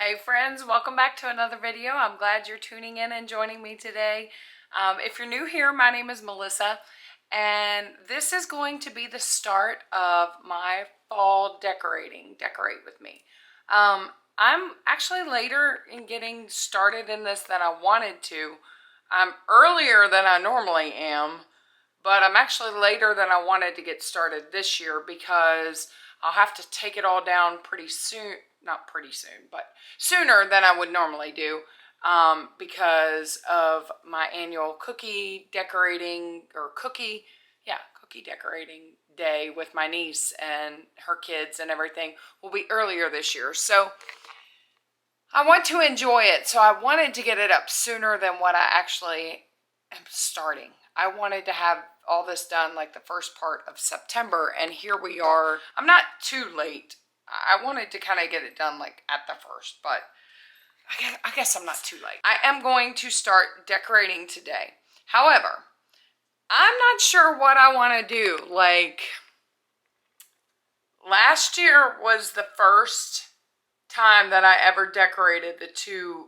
Hey friends, welcome back to another video. I'm glad you're tuning in and joining me today. If you're new here, my name is Melissa, and this is going to be the start of my fall decorating. Decorate with me. I'm actually later in getting started in this than I wanted to. I'm earlier than I normally am, but I'm actually later than I wanted to get started this year because I'll have to take it all down pretty soon. Not pretty soon, but sooner than I would normally do because of my annual cookie decorating cookie decorating day with my niece and her kids and everything will be earlier this year. So I want to enjoy it. So I wanted to get it up sooner than what I actually am starting. I wanted to have all this done like the first part of September, and here we are. I'm not too late. I wanted to kind of get it done like at the first, but I guess I'm not too late. I am going to start decorating today. However, I'm not sure what I want to do. Like, last year was the first time that I ever decorated the two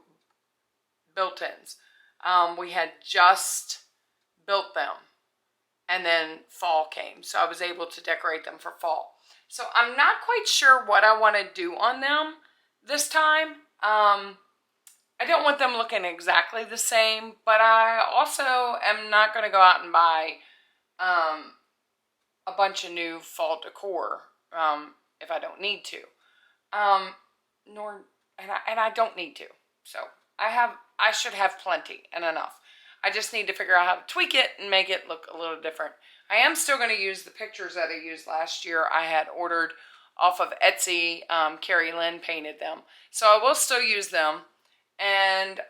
built-ins. We had just built them, and then fall came, so I was able to decorate them for fall. So I'm not quite sure what I want to do on them this time. I don't want them looking exactly the same, but I also am not going to go out and buy a bunch of new fall decor if I don't need to. And I don't need to. So I should have plenty and enough. I just need to figure out how to tweak it and make it look a little different. I am still going to use the pictures that I used last year. I had ordered off of Etsy. Carrie Lynn painted them. So I will still use them. And,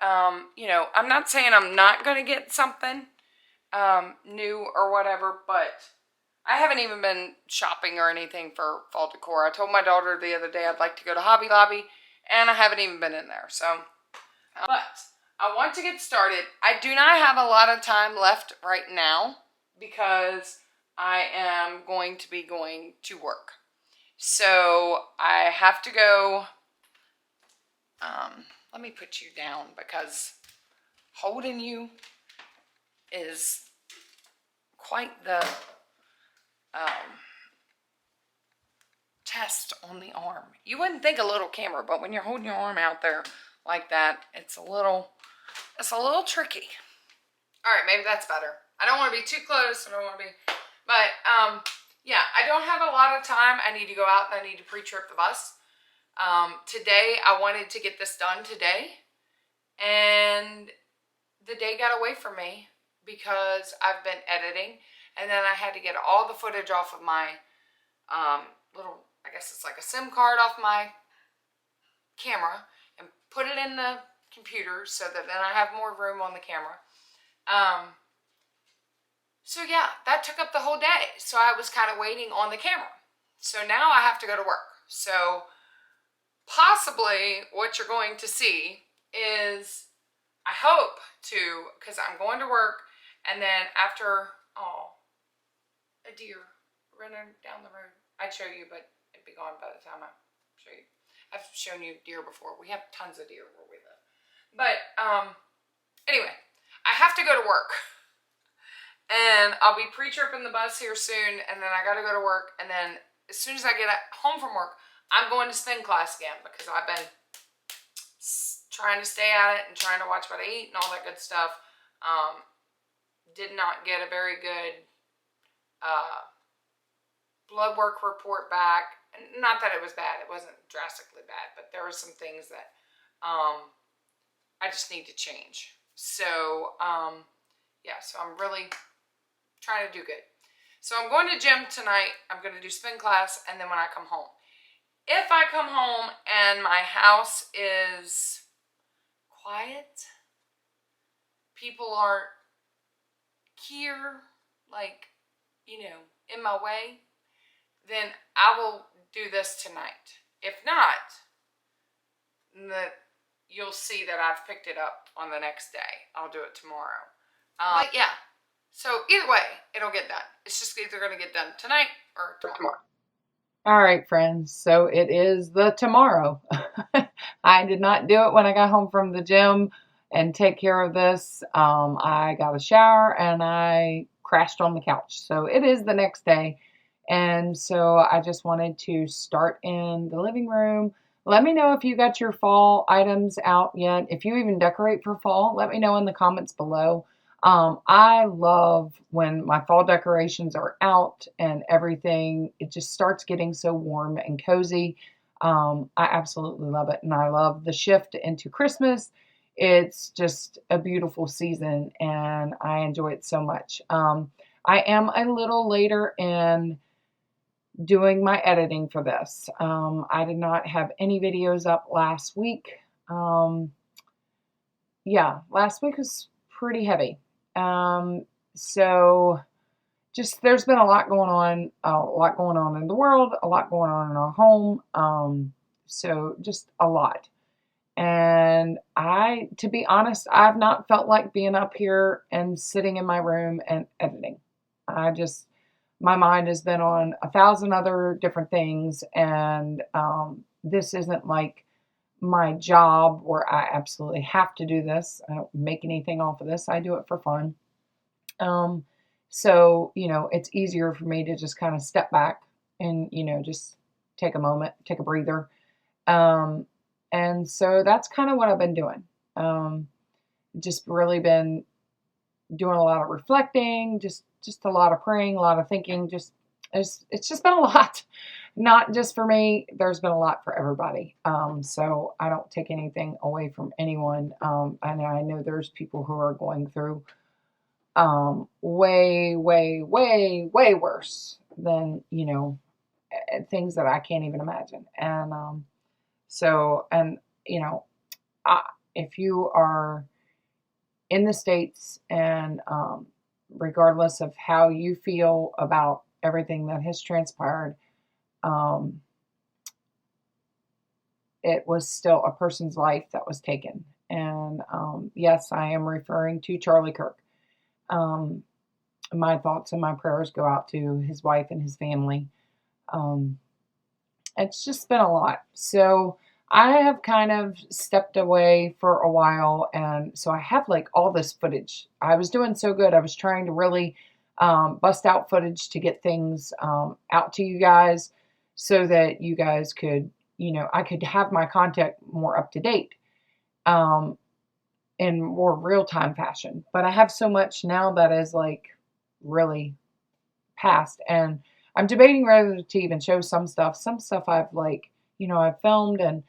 you know, I'm not saying I'm not going to get something new or whatever, but I haven't even been shopping or anything for fall decor. I told my daughter the other day I'd like to go to Hobby Lobby, and I haven't even been in there. So, but I want to get started. I do not have a lot of time left right now because I am going to be going to work. So I have to go, let me put you down because holding you is quite the test on the arm. You wouldn't think a little camera, but when you're holding your arm out there like that, it's a little tricky. All right, maybe that's better. I don't want to be too close. I don't want to be, but yeah, I don't have a lot of time. I need to go out and I need to pre-trip the bus. Today, I wanted to get this done today, and the day got away from me because I've been editing, and then I had to get all the footage off of my little, I guess it's like a SIM card off my camera and put it in the computer so that then I have more room on the camera. So yeah, that took up the whole day. So I was kind of waiting on the camera. So now I have to go to work. So possibly what you're going to see is, I hope to, because I'm going to work, and then after, a deer running down the road. I'd show you, but it'd be gone by the time I show you. I've shown you deer before. We have tons of deer where we live. But anyway, I have to go to work. And I'll be pre-tripping the bus here soon, and then I got to go to work, and then as soon as I get home from work, I'm going to spin class again because I've been trying to stay at it and trying to watch what I eat and all that good stuff. Did not get a very good blood work report back. Not that it was bad. It wasn't drastically bad, but there were some things that I just need to change. So, yeah, so I'm really trying to do good. So I'm going to gym tonight. I'm going to do spin class, and then when I come home. If I come home and my house is quiet, people aren't here, like, you know, in my way, then I will do this tonight. If not, you'll see that I've picked it up on the next day. I'll do it tomorrow. But yeah, so either way, it'll get done. It's just either going to get done tonight or tomorrow. All right, friends. So it is the tomorrow. I did not do it when I got home from the gym and take care of this. I got a shower and I crashed on the couch. So it is the next day. And so I just wanted to start in the living room. Let me know if you got your fall items out yet. If you even decorate for fall, let me know in the comments below. I love when my fall decorations are out and everything. It just starts getting so warm and cozy. I absolutely love it. And I love the shift into Christmas. It's just a beautiful season and I enjoy it so much. I am a little later in doing my editing for this. I did not have any videos up last week. Yeah, last week was pretty heavy. So just there's been a lot going on in the world, a lot going on in our home. So just a lot. And to be honest, I've not felt like being up here and sitting in my room and editing. My mind has been on 1,000 other different things, and this isn't like my job where I absolutely have to do this. I don't make anything off of this. I do it for fun. So, it's easier for me to just kind of step back and, just take a moment, take a breather. And so that's kind of what I've been doing. Just really been doing a lot of reflecting, just a lot of praying, a lot of thinking. It's just been a lot, not just for me. There's been a lot for everybody. So I don't take anything away from anyone. And I know there's people who are going through way, way, way, way worse than, things that I can't even imagine. And if you are in the States and regardless of how you feel about everything that has transpired, it was still a person's life that was taken. And yes, I am referring to Charlie Kirk. My thoughts and my prayers go out to his wife and his family. It's just been a lot. So I have kind of stepped away for a while, and so I have like all this footage. I was doing so good. I was trying to really bust out footage to get things out to you guys so that you guys could, I could have my content more up to date in more real-time fashion. But I have so much now that is like really past, and I'm debating whether to even show some stuff. Some stuff I've I've filmed, and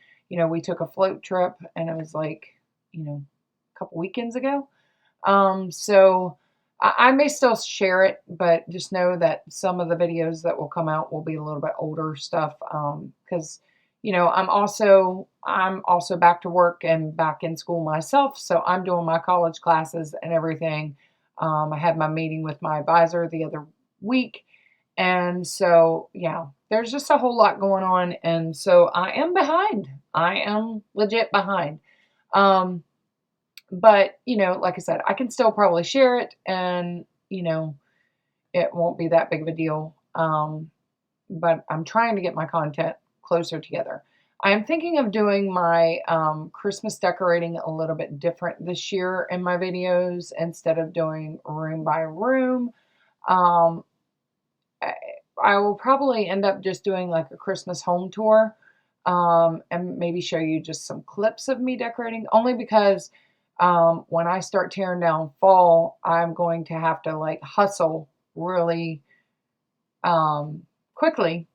we took a float trip, and it was like a couple weekends ago. So I may still share it, but just know that some of the videos that will come out will be a little bit older stuff. Because I'm also back to work and back in school myself, so I'm doing my college classes and everything. I had my meeting with my advisor the other week. And so, yeah, there's just a whole lot going on. And so I am behind. I am legit behind. But, like I said, I can still probably share it and, it won't be that big of a deal. But I'm trying to get my content closer together. I am thinking of doing my Christmas decorating a little bit different this year in my videos instead of doing room by room. I will probably end up just doing like a Christmas home tour and maybe show you just some clips of me decorating, only because when I start tearing down fall, I'm going to have to like hustle really quickly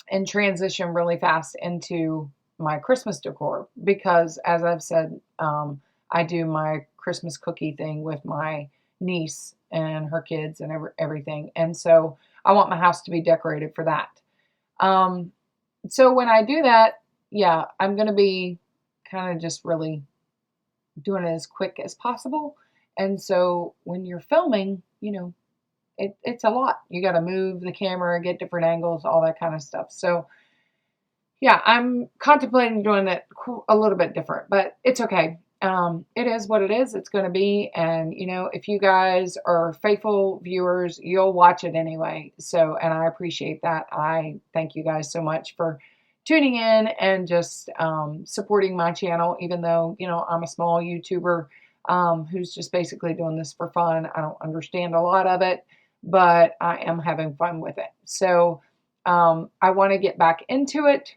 and transition really fast into my Christmas decor because, as I've said, I do my Christmas cookie thing with my niece and her kids and everything. And so I want my house to be decorated for that. So when I do that, yeah, I'm going to be kind of just really doing it as quick as possible. And so when you're filming, it's a lot. You got to move the camera, get different angles, all that kind of stuff. So yeah, I'm contemplating doing it a little bit different, but it's okay. It is what it is. It's going to be. And, if you guys are faithful viewers, you'll watch it anyway. So, and I appreciate that. I thank you guys so much for tuning in and just supporting my channel, even though, you know, I'm a small YouTuber who's just basically doing this for fun. I don't understand a lot of it, but I am having fun with it. So I want to get back into it.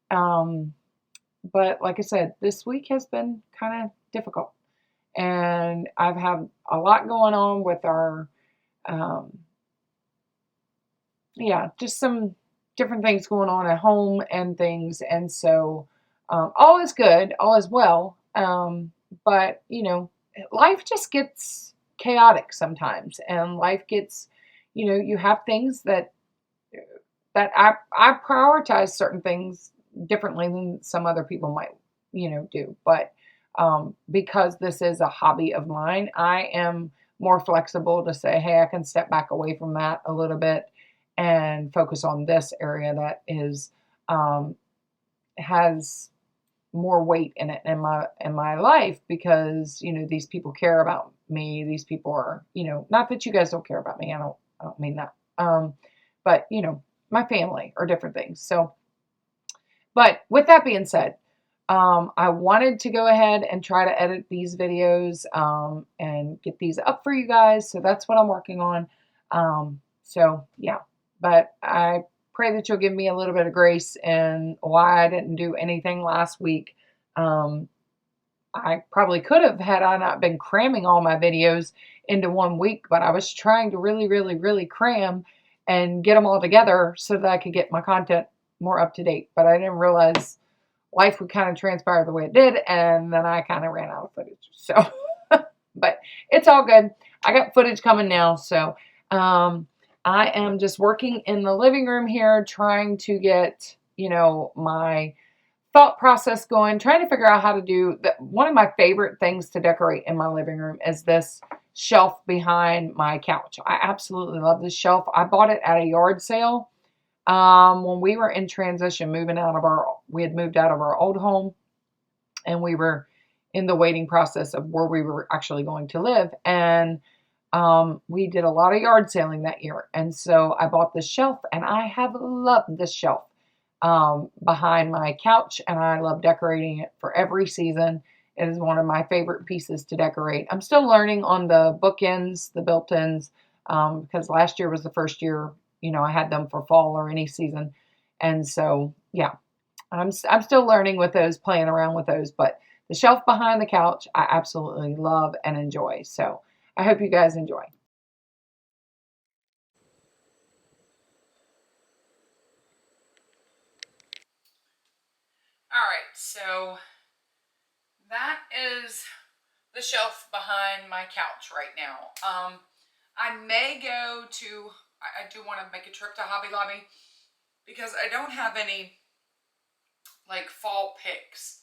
But like I said, this week has been kind of difficult. And I've had a lot going on with our, um, yeah, just some different things going on at home and things. And so all is good, all is well. But, you know, life just gets chaotic sometimes. And life gets, you know, you have things that I prioritize certain things differently than some other people might, you know, do. But because this is a hobby of mine, I am more flexible to say, hey, I can step back away from that a little bit and focus on this area that is um, has more weight in it in my life, because you know these people care about me. These people are, you know, not that you guys don't care about me. I don't mean that. But you know, my family or different things. So, but with that being said, I wanted to go ahead and try to edit these videos and get these up for you guys. So that's what I'm working on. So yeah, but I pray that you'll give me a little bit of grace and why I didn't do anything last week. I probably could have had I not been cramming all my videos into 1 week, but I was trying to really, really, really cram and get them all together so that I could get my content more up to date. But I didn't realize life would kind of transpire the way it did, and then I kind of ran out of footage. So, but it's all good. I got footage coming now, so I am just working in the living room here, trying to get, you know, my thought process going, trying to figure out how to do that. One of my favorite things to decorate in my living room is this shelf behind my couch. I absolutely love this shelf. I bought it at a yard sale when we were in transition, we had moved out of our old home, and we were in the waiting process of where we were actually going to live. And we did a lot of yard selling that year. And so I bought this shelf, and I have loved this shelf behind my couch, and I love decorating it for every season. It is one of my favorite pieces to decorate. I'm still learning on the bookends, the built-ins, because last year was the first year, you know, I had them for fall or any season. And so, yeah, I'm still learning with those, playing around with those. But the shelf behind the couch, I absolutely love and enjoy. So I hope you guys enjoy. All right, so that is the shelf behind my couch right now. I may go to, I do want to make a trip to Hobby Lobby because I don't have any like fall picks.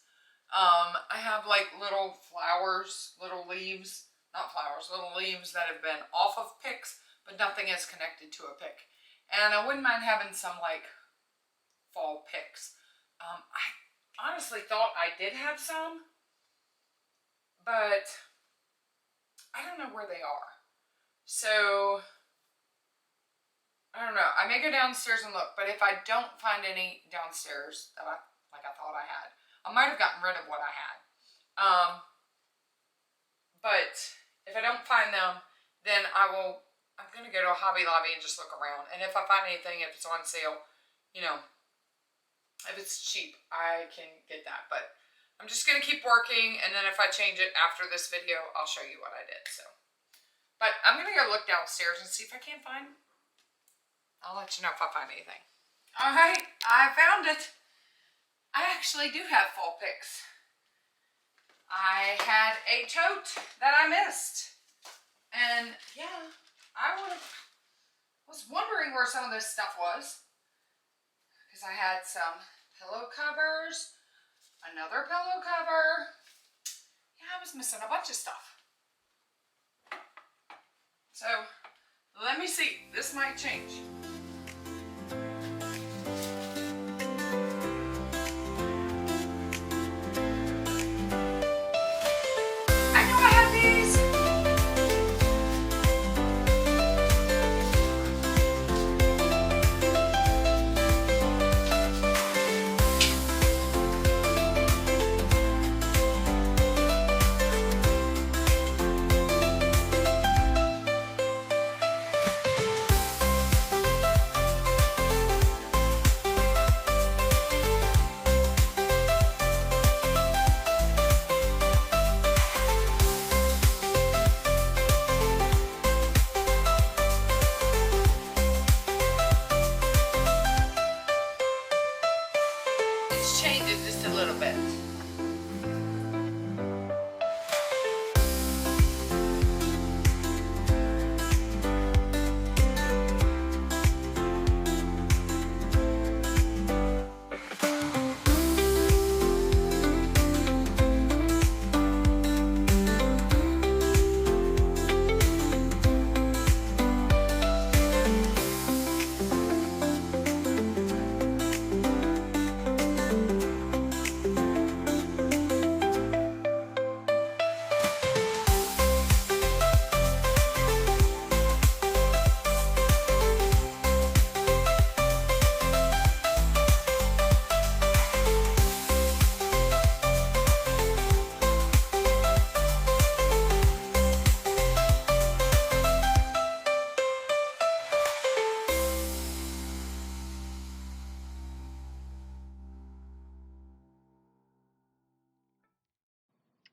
I have like little flowers, little leaves, not flowers, little leaves that have been off of picks, but nothing is connected to a pick. And I wouldn't mind having some like fall picks. I honestly thought I did have some, but I don't know where they are. So I don't know. I may go downstairs and look, but if I don't find any downstairs that I thought I had, I might have gotten rid of what I had. But if I don't find them, then I'm going to go to a Hobby Lobby and just look around. And if I find anything, if it's on sale, you know, if it's cheap, I can get that. But I'm just going to keep working, and then if I change it after this video, I'll show you what I did. So, but I'm going to go look downstairs and see if I can find. I'll let you know if I find anything. All right, I found it. I actually do have fall picks. I had a tote that I missed. And yeah, I was wondering where some of this stuff was. Because I had some pillow covers, another pillow cover. Yeah, I was missing a bunch of stuff. So, let me see. This might change.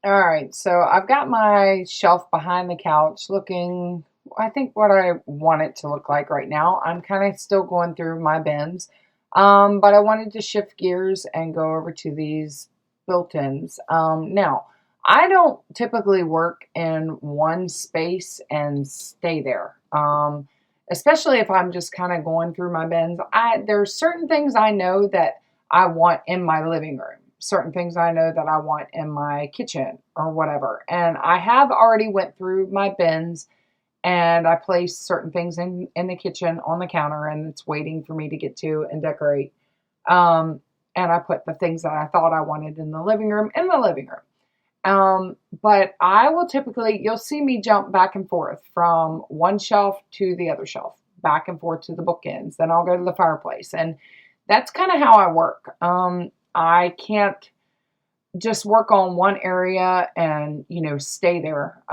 All right, so I've got my shelf behind the couch looking, I think, what I want it to look like right now. I'm kind of still going through my bins, but I wanted to shift gears and go over to these built-ins. Now, I don't typically work in one space and stay there, especially if I'm just kind of going through my bins. There's certain things I know that I want in my living room, certain things I know that I want in my kitchen or whatever. And I have already went through my bins and I placed certain things in the kitchen on the counter and it's waiting for me to get to and decorate. And I put the things that I thought I wanted in the living room in the living room. But I will typically, you'll see me jump back and forth from one shelf to the other shelf, back and forth to the bookends. Then I'll go to the fireplace. And that's kind of how I work. I can't just work on one area and, stay there.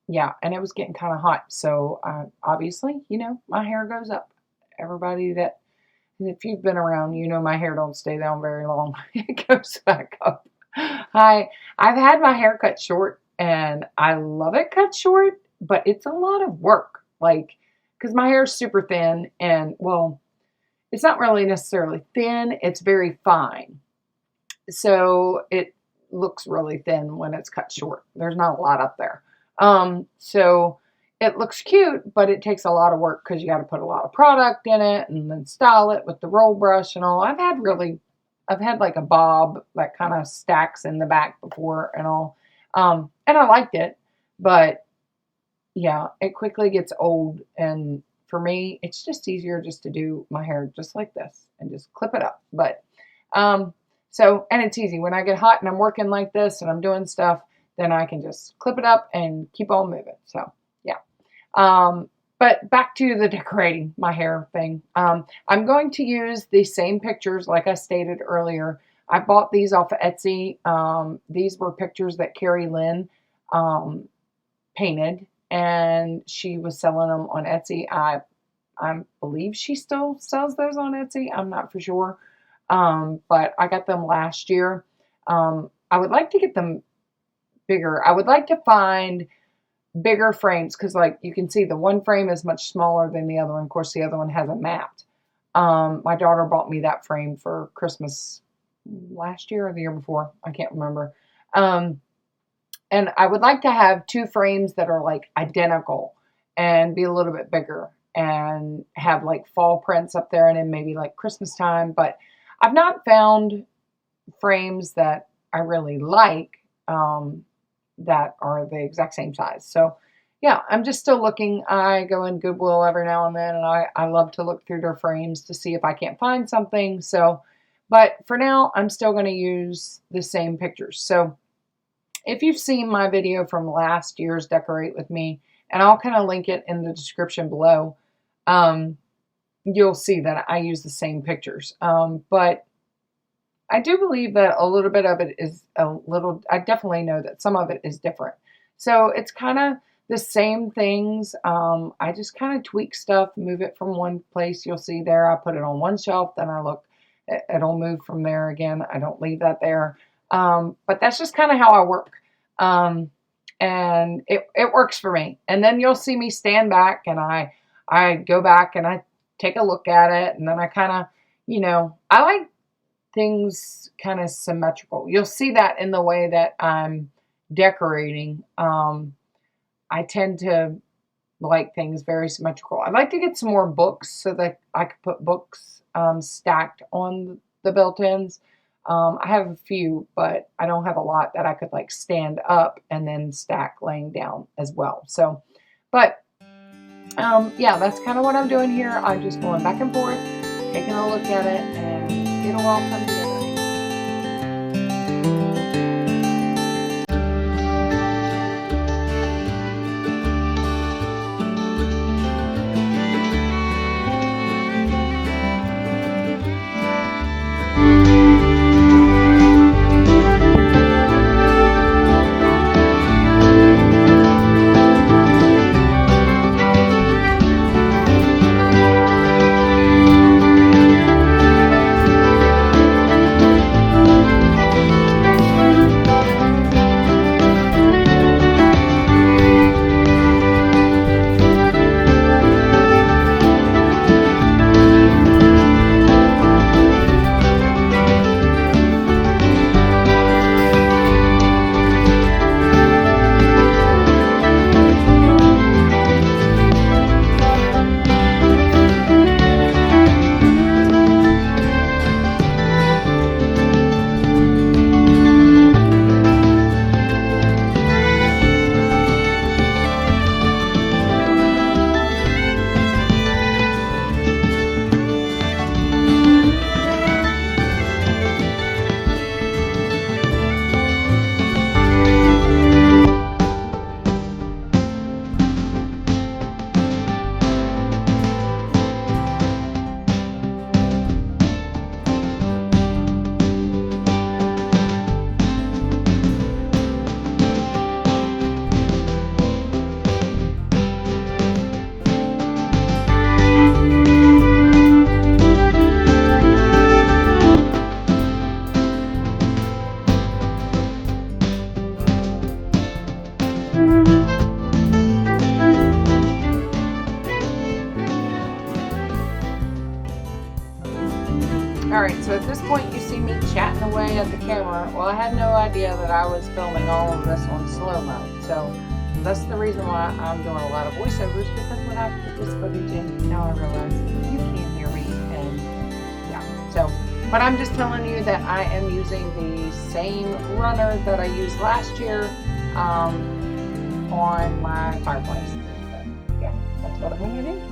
Yeah, and it was getting kind of hot. So obviously, my hair goes up. Everybody if you've been around, my hair don't stay down very long. It goes back up. I've had my hair cut short and I love it cut short, but it's a lot of work. Like, because my hair is super thin and, well, it's not really necessarily thin, it's very fine. So it looks really thin when it's cut short. There's not a lot up there. So it looks cute, but it takes a lot of work because you got to put a lot of product in it and then style it with the roll brush and all. I've had like a bob that kind of stacks in the back before and all. And I liked it, but yeah, it quickly gets old. And for me, it's just easier just to do my hair just like this and just clip it up. But, and it's easy when I get hot and I'm working like this and I'm doing stuff, then I can just clip it up and keep on moving. So yeah. But back to the decorating my hair thing. I'm going to use the same pictures like I stated earlier. I bought these off of Etsy. These were pictures that Carrie Lynn painted, and she was selling them on Etsy. I believe she still sells those on Etsy. I'm not for sure. But I got them last year. I would like to get them bigger. I would like to find bigger frames because, like, you can see the one frame is much smaller than the other one. Of course, the other one hasn't mapped. My daughter bought me that frame for Christmas last year or the year before. I can't remember. And I would like to have two frames that are like identical and be a little bit bigger and have like fall prints up there and then maybe like Christmas time. But I've not found frames that I really like that are the exact same size. So yeah, I'm just still looking. I go in Goodwill every now and then and I love to look through their frames to see if I can't find something. So, but for now, I'm still going to use the same pictures. So if you've seen my video from last year's Decorate With Me, and I'll kind of link it in the description below, you'll see that I use the same pictures. But I do believe that a little bit of it is I definitely know that some of it is different. So it's kind of the same things. I just kind of tweak stuff, move it from one place. You'll see there, I put it on one shelf, then I look, it'll move from there again. I don't leave that there. But that's just kind of how I work. And it works for me. And then you'll see me stand back and I go back and I take a look at it. And then I kind of, I like things kind of symmetrical. You'll see that in the way that I'm decorating. I tend to like things very symmetrical. I'd like to get some more books so that I could put books stacked on the built-ins. I have a few, but I don't have a lot that I could like stand up and then stack laying down as well. So, but yeah, that's kind of what I'm doing here. I'm just going back and forth, taking a look at it, and it'll all come together. this point you see me chatting away at the camera. Well, I had no idea that I was filming all of this on slow-mo. So that's the reason why I'm doing a lot of voiceovers, because when I put this footage in, now I realize you can't hear me. And yeah, so, but I'm just telling you that I am using the same runner that I used last year on my fireplace. So, yeah, that's what I'm going to do.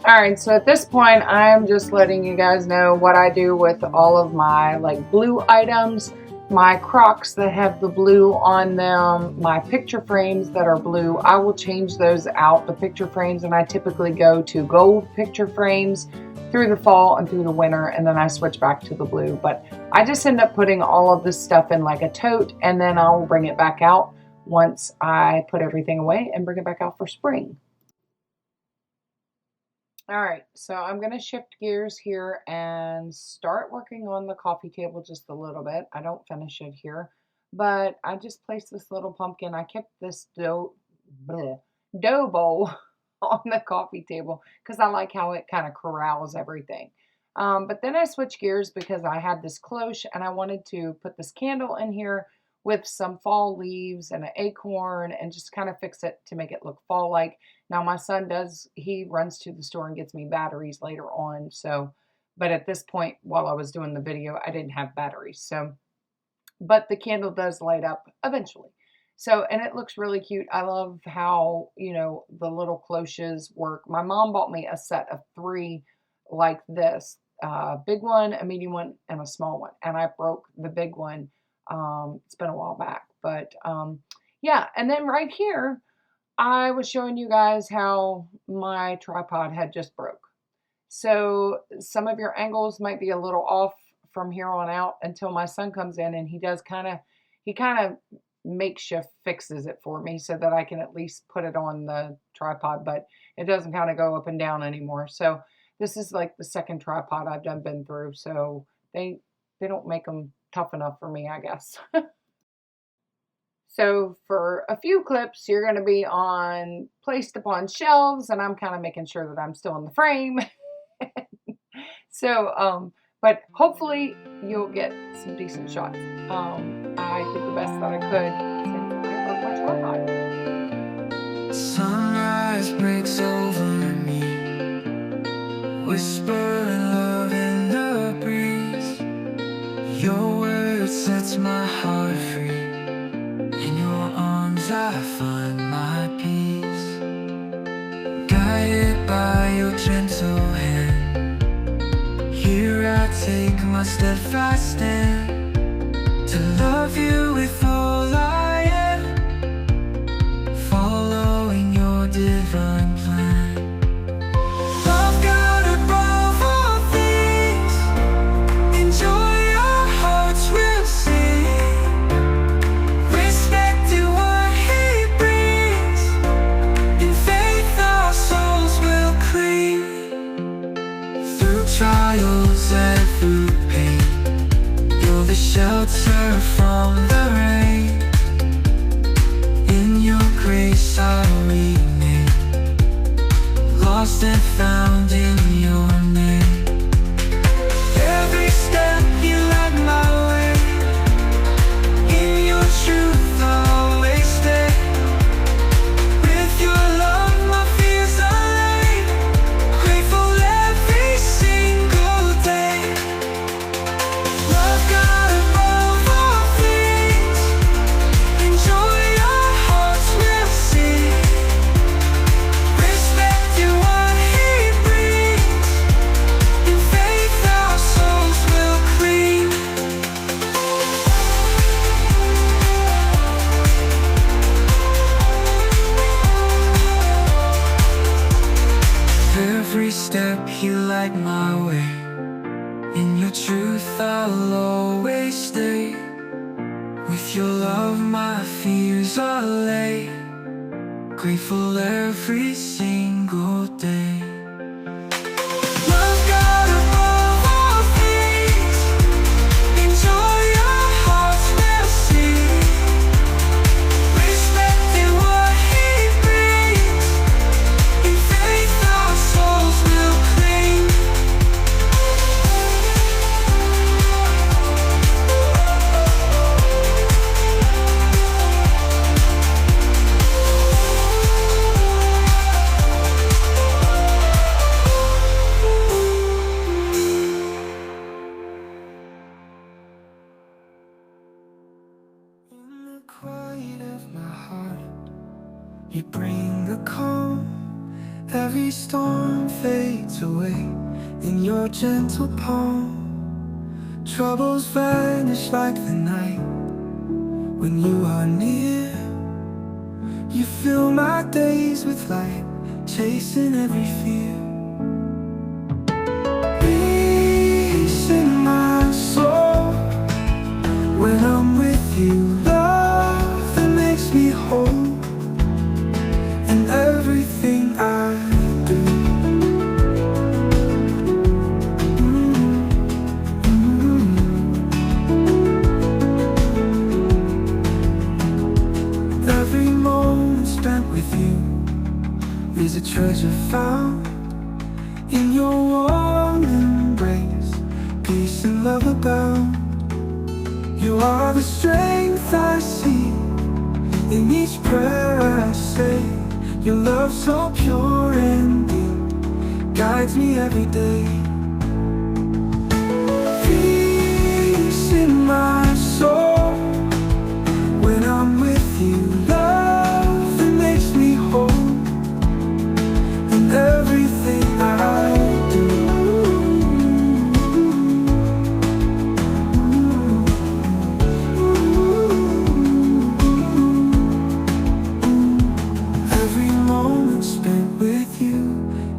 Alright, so at this point, I'm just letting you guys know what I do with all of my like blue items, my Crocs that have the blue on them, my picture frames that are blue. I will change those out, the picture frames, and I typically go to gold picture frames through the fall and through the winter, and then I switch back to the blue. But I just end up putting all of this stuff in like a tote, and then I'll bring it back out once I put everything away and bring it back out for spring. All right, so I'm going to shift gears here and start working on the coffee table just a little bit. I don't finish it here, but I just placed this little pumpkin. I kept this dough bowl on the coffee table because I like how it kind of corrals everything. But then I switched gears because I had this cloche and I wanted to put this candle in here with some fall leaves and an acorn and just kind of fix it to make it look fall-like. Now my son he runs to the store and gets me batteries later on. So, but at this point, while I was doing the video, I didn't have batteries. So, but the candle does light up eventually. So, and it looks really cute. I love how, you know, the little cloches work. My mom bought me a set of 3 like this, big one, a medium one, and a small one. And I broke the big one. It's been a while back, but yeah. And then right here, I was showing you guys how my tripod had just broke. So some of your angles might be a little off from here on out until my son comes in, and he kind of makeshift fixes it for me so that I can at least put it on the tripod, but it doesn't kind of go up and down anymore. So this is like the second tripod I've been through. So they don't make them tough enough for me, I guess. So for a few clips, you're going to be placed upon shelves, and I'm kind of making sure that I'm still in the frame. So, but hopefully you'll get some decent shots. I did the best that I could since I broke my tripod. Sunrise breaks over me, whispering love in the breeze. Your word sets my heart free. In your arms I find my peace, guided by your gentle hand. Here I take my steadfast stand, to love you with all I am, following your trials and through pain. You're the shelter from the rain. In your grace I remain, lost and found in your name. Every step you light my way. In your truth I'll always stay. With your love my fears are laid. Grateful every single day. Love God above all things. Enjoy your hearts will see. Respect in what He brings. In faith our souls will cling. Every step you light my way. In your truth I'll always stay. With your love my fears are laid. Grateful every single day. Love God above all things. Enjoy your hearts will see. Respect in what He brings. In faith our souls will cling. In the quiet of my heart, you bring the calm. Every storm fades away in your gentle palm. Troubles vanish like the night when you are near. You fill my days with light, chasing every fear. Peace in my soul when I'm with you. Love that makes me whole in everything I do. Every moment spent with you is a treasure found in your warm embrace. Peace and love abound. You are the strength I see in each prayer I say. Your love so pure and deep guides me every day. Peace in my soul when I'm with you. Love that makes me whole in everything I do. Every moment spent with you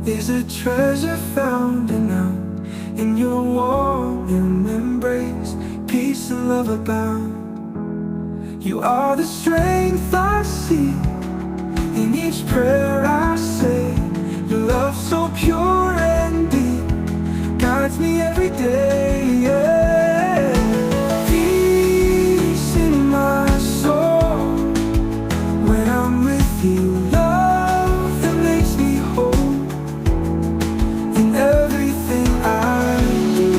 is a treasure found in your warm embrace. Peace and love abound. You are the strength I see in each prayer I say. Your love so pure and deep guides me every day. Yeah. Peace in my soul when I'm with you. Love that makes me whole in everything I do.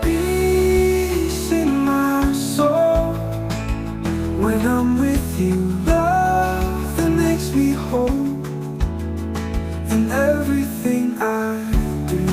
Peace in my soul when I'm with you. Love that makes me whole in everything I do.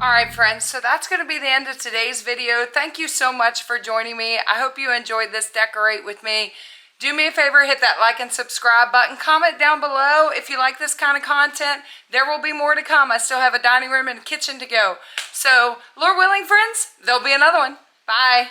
All right, friends, so that's going to be the end of today's video. Thank you so much for joining me. I hope you enjoyed this Decorate with me. Do me a favor, hit that like and subscribe button. Comment down below if you like this kind of content. There will be more to come. I still have a dining room and kitchen to go. So, Lord willing, friends, there'll be another one. Bye.